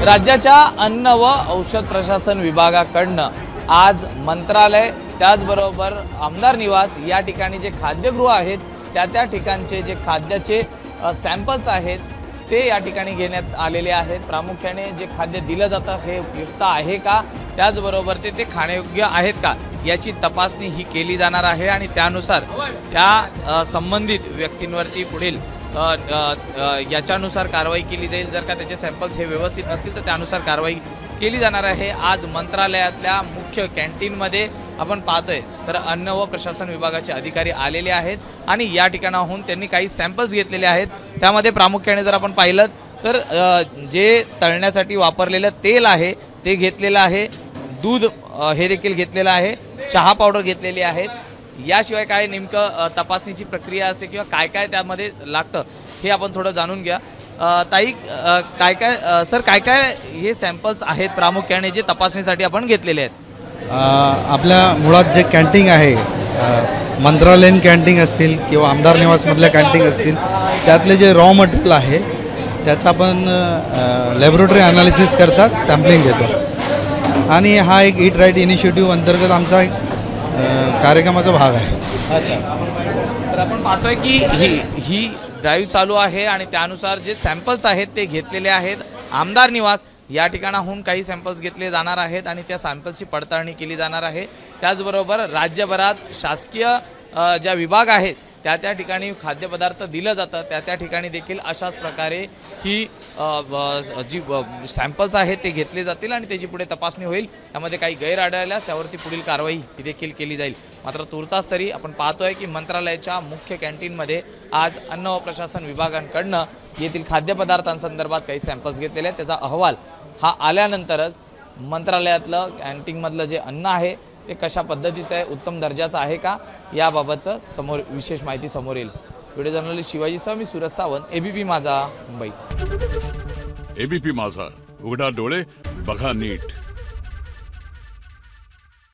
राज्याच्या अन्न व औषध प्रशासन विभागाकडनं आज मंत्रालय त्याचबरोबर आमदार निवास या ठिकाणी जे खाद्यगृह आहेत त्या ठिकाणचे जे खाद्याचे सॅम्पल्स आहेत ते या ठिकाणी घेण्यात आलेले आहेत। प्रामुख्याने जे खाद्य दिलं जातं हे उपयुक्त आहे का, त्याचबरोबर ते खाण्यायोग्य आहेत का याची तपासणी ही केली जाणार आहे आणि त्यानुसार त्या संबंधित व्यक्तींवरती पुढील याच्यानुसार कारवाई केली जाईल। जर का त्याचे सॅम्पल्स हे व्यवस्थित नसतील तर त्यानुसार कारवाई केली जाणार आहे। आज मंत्रालयातल्या मुख्य कॅन्टीनमध्ये आपण पाहतोय तर अन्न व प्रशासन विभागाचे अधिकारी आलेले आहेत आणि या ठिकाणाहून त्यांनी काही सॅम्पल्स घेतलेले आहेत। त्यामध्ये प्रामुख्याने जर आपण पाहिलं तर जे तळण्यासाठी वापरलेलं तेल आहे ते घेतलेलं आहे, दूध हे देखील घेतलेलं आहे, चहा पावडर घेतलेली आहेत। याशिवाय काय नेमकं तपासणीची प्रक्रिया असते किंवा काय काय त्यामध्ये लागतं हे आपण थोडं जाणून घ्या। ताई काय काय सर काय काय हे सॅम्पल्स आहेत प्रामुख्याने जे तपासणीसाठी आपण घेतलेले आहेत? आपल्या मुळात जे कॅन्टीन आहे मंत्रालयीन कॅन्टीन असतील किंवा आमदार निवासमधल्या कॅन्टीन असतील त्यातले जे रॉ मटेरियल आहे त्याचा आपण लॅबोरेटरी ॲनालिसिस करतात, सॅम्पलिंग घेतो आणि हा एक ईट राईट इनिशिएटिव्ह अंतर्गत आमचा एक कार्यक्रमाचा भाग आहे। तर आपण पाहतोय की ही ड्राईव्ह चालू आहे आणि त्यानुसार जे सॅम्पल्स आहेत ते घेतलेले आहेत। आमदार निवास या ठिकाणाहून काही सॅम्पल्स घेतले जाणार आहेत आणि त्या सॅम्पल्सची पडताळणी केली जाणार आहे। त्याचबरोबर राज्यभरात शासकीय ज्या विभाग आहेत त्या ठिकाणी खाद्यपदार्थ दिलं जातं त्या ठिकाणी देखील अशाच प्रकारे ही जी सॅम्पल्स आहेत ते घेतले जातील आणि त्याची पुढे तपासणी होईल। त्यामध्ये काही गैर आढळल्यास त्यावरती पुढील कारवाई ही देखील केली जाईल। मात्र तुर्तास तरी आपण पाहतोय की मंत्रालयाच्या मुख्य कॅन्टीनमध्ये आज अन्न व प्रशासन विभागांकडनं येथील खाद्यपदार्थांसंदर्भात काही सॅम्पल्स घेतलेले आहेत। त्याचा अहवाल हा आल्यानंतरच मंत्रालयातलं कॅन्टीनमधलं जे अन्न आहे ते कशा पद्धतीचं आहे, उत्तम दर्जाचं आहे का याबाबतचं समोर विशेष माहिती समोर येईल। व्हिडिओ जर्नलिस्ट शिवाजीसह मी सूरज सावंत, एबीपी माझा, मुंबई। एबीपी माझा, उघडा डोळे बघा नीट।